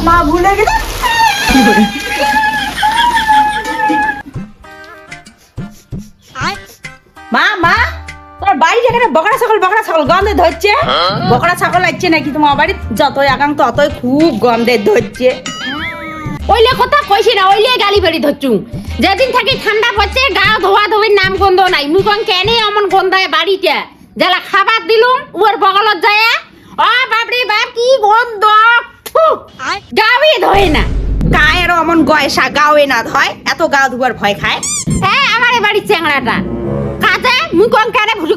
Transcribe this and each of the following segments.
মা ভুলে গেলে মা মা তোর বাড়ি যেখানে বকরা ছাগল গন্ধে ধরছে বকরা ছাগল লাগছে নাকি তোমার বাড়ি যতই আগাম ততই খুব গন্ধে ধরছে ওইলে কথা কইছি না ওইলে গালি বেড়ি ধরছু যেদিন থাকি ঠান্ডা পড়ছে গা ধোয়া ধোয়ার নাম গন্ধ নাই মুই কোন কেনে এমন গন্ধায় বাড়িতে যারা খাবার দিলুম ওর বগলত যায় ও বাপরে বাপ কি গন্ধ গাওই ধোয় না গায়ের অমন গয়সা গাওয়ে না ধয় এত গা ধুবার ভয় খায় হ্যাঁ আমার বাড়ির চ্যাংড়াটা কাজে মুই কোন কেনে ভুটি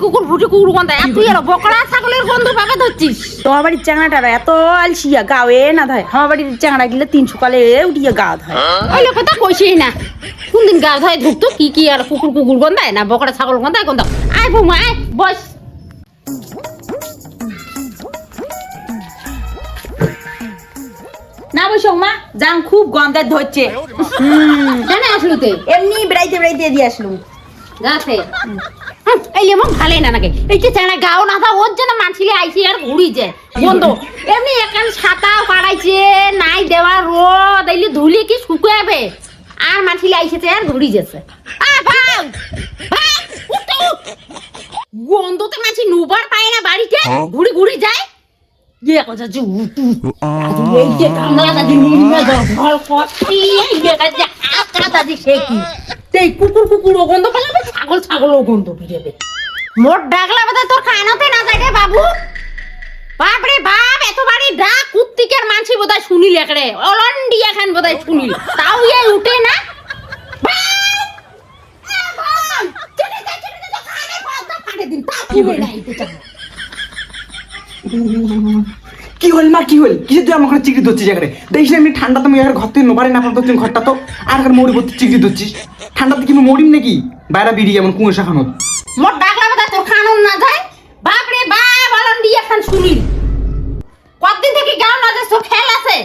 কুকুর গন্ধায় আর তুই আর বকরা ছাগলের গন্ধ পাবে ধরছিস তোমার বাড়ির চ্যাংড়াটা এত আলসিয়া গাওয়ে না ধয় আমার বাড়ির চ্যাংড়া গিলে 3 সকালে উঠিয়ে গা ধয় ওইলে কথা কইছি না কোনদিন গা ধয় ধুকতো কি আর কুকুর গন্ধায় না বকরা ছাগল গন্ধায় গন্ধ আয় বৌমা আয় বস না বসো মা জান খুব গন্ধে ধরছে জানে আসলুতে এমনি বেড়াইতে দিয়ে আসলুম গাছে এই এমন ভালো না নাকি এই যে চেনা গাও না থা ওর জন্য মানছিলে আইছি আর ঘুরি যায় বন্ধ এমনি এখান ছাতাও কাটাইছে নাই দেওয়া রোদ এইলে ধুলি কি শুকাবে আর মানছিলে আইছে আর ঘুরি যাচ্ছে আ ভাই ভাই উঠ গন্ধতে মাছি নুবার পায় না বাড়িতে ঘুরি যায় ইয়ে কথা যে উঠু এই যে কামলা দাদি নিয়ে যাও ভাল করছি এই যে কাজে আকা দাদি শেকি সেই কুকুর গন্ধ পেলে ছাগল গন্ধ বেরোবে মোট ডাকলা বাদা তোর কানতে না যায় রে বাবু বাপ রে বাপ এত বাড়ি ডাক কুত্তিকের মানছি বোধহয় শুনিল একড়ে অলন্ডিয়া খান বোধহয় শুনিল তাও ইয়ে উঠে না কি হল মা কি হল কিসের তুই আমার চিকড়ি ধরছিস এখানে দেখিস না এমনি ঠান্ডা তুমি এখানে ঘর থেকে নোবারে না পারতো তুমি ঘরটা তো আর এখানে মরি ভর্তি চিকড়ি ধরছিস ঠান্ডাতে কি মরিম নাকি বাইরে বেরিয়ে যেমন কুয়াশা খানো মোট ডাকলা বাদা তোর কানন না যায় বাপ রে বাপ অলন্ডিয়া খান শুনিল কতদিন থেকে গাও না যাস তোর খেল আছে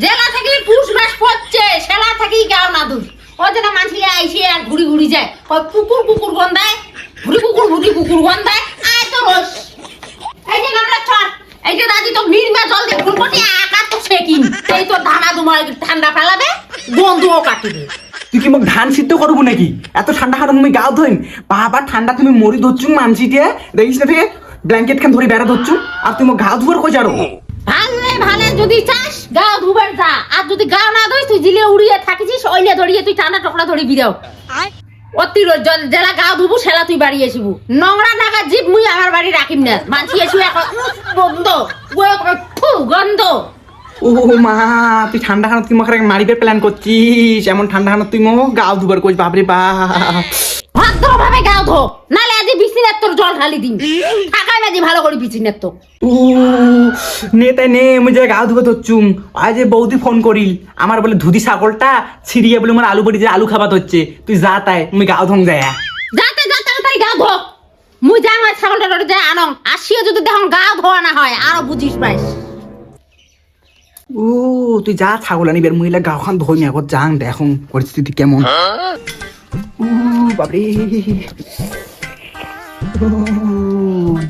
জেলা থেকে পুষ মাস পড়ছে সেলা থেকে গাও না দুষ ও যেন মানছিলে আইসে আর ঘুরি যায় কুকুর গন্ধায় ঘুরি কুকুর গন্ধায় আয় তো রস এই যে গামলা চল এই যে দাদি তো নির্মা জল দিয়ে ফুলকটি আকা তো সেকিন এই তো ধানা দুমার ঠান্ডা ফেলাবে গন্ধও কাটিবে তুই কি মোক ধান সিদ্ধ করবো নাকি এত ঠান্ডা খাটো তুমি গাও ধইন বাবা ঠান্ডা তুমি মরি ধরছু মানসি দিয়ে দেখিস না থেকে ব্ল্যাঙ্কেট খান ধরে বেড়া ধরছু আর তুমি গাও ধুয়ার কই যারো ভালে যদি চাস গাও ধুবার যা আর যদি গাও না ধইস তুই জিলে উড়িয়ে থাকিস ওইলে ধরিয়ে তুই ঠান্ডা টকরা ধরি বিরাও অতি জেলা গাও ধুবু সেলা তুই বাড়ি আসিবু নোংরা নাগা জিপ মুই আমার বাড়ি রাখিম না মানসি এসু এখন বন্ধ গন্ধ ও মা তুই ঠান্ডা খানত তুই আমাকে মারিবে প্ল্যান করছিস এমন ঠান্ডা খানত তুই মোক গাও ধুবার কইস বাপরে বাপ ভদ্রভাবে গাও ধো নালে আজ বিছিনের তোর জল ঢালি দিন থাকাই মাঝে ভালো করে বিছিনের তো ও নে তাই নে মুই যে গাও ধুবে ধরছুম আজ বৌদি ফোন করিল আমার বলে ধুদি ছাগলটা ছিড়িয়ে বলে আমার আলু বড়ি যে আলু খাবার হচ্ছে তুই যা তাই মুই গাও ধং যায় যাতে তাড়াতাড়ি গাও ধো মুই যাং আর ছাগলটা ধরে যায় আনং আসিও যদি দেখুন গাও ধোয়া না হয় আরো বুঝিস পাইস ও তুই যা ছাগল আনিবের মহিলা গাওখান ধই নি আগত যাং দেখুন পরিস্থিতি কেমন ও বাপরে ও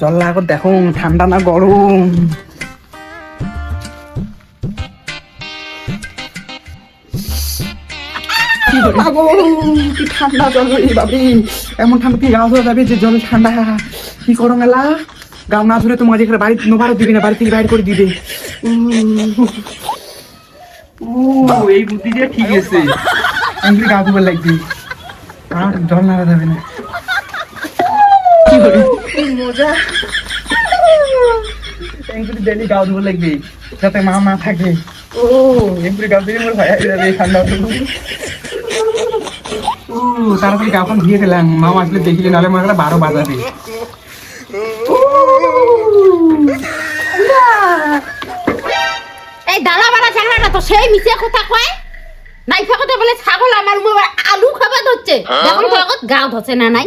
জল আগত দেখুন ঠান্ডা না গরম কি ঠান্ডা জল বাপরে এমন ঠান্ডা তুই গাও ধোয়া যাবে যে জল ঠান্ডা কি করো মেলা গাও না ধরে তো মাঝে বাড়ি নোভারও দিবি না বাড়ি থেকে বাইরে করে দিবে ও এই বুদ্ধি দিয়ে ঠিক আছে আমি গাও ধুবার লাগবি আর জল নাড়া যাবে না কি করে মজা এমনি ডেলি গাও ধুবার লাগবে যাতে মা মা থাকে ও এমনি গাও দিয়ে মোর হয়ে যাবে ঠান্ডা ও তাড়াতাড়ি গাওখান ধুয়ে গেলাম মা আসলে দেখিলে নাহলে মনে করে 12 বাজাবে এই দালা বালা চ্যাংড়াটা তো সেই মিছে কথা কয় নাইফা কথা বলে ছাগল আমার আলু খাবার ধরছে দেখুন তো আগত গাও ধরছে না নাই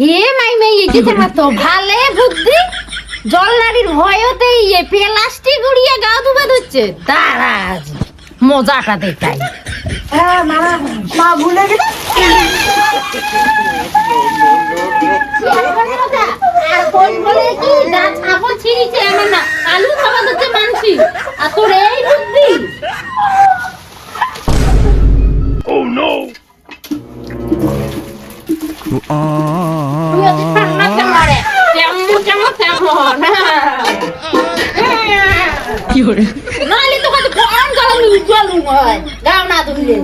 গে মাই এই যে তো ভালে বুদ্ধি জল নারীর ভয়তে ইয়ে প্লাস্টিক উড়িয়ে গাও ধুবে ধরছে দাঁড়াজ মজাটা দেখাই হ্যাঁ মা ভুলে গেলে আর কোন বলে কি না ছাগল ছিড়িছে আমার না আলু খাওয়া হচ্ছে মানসি আর তোর এই বুদ্ধি তুই আজ ঠান্ডাতে মরে কেমন কি হরে নালে তো কত কোন গাল উজ্জ্বল হয় গাও না ধুইলে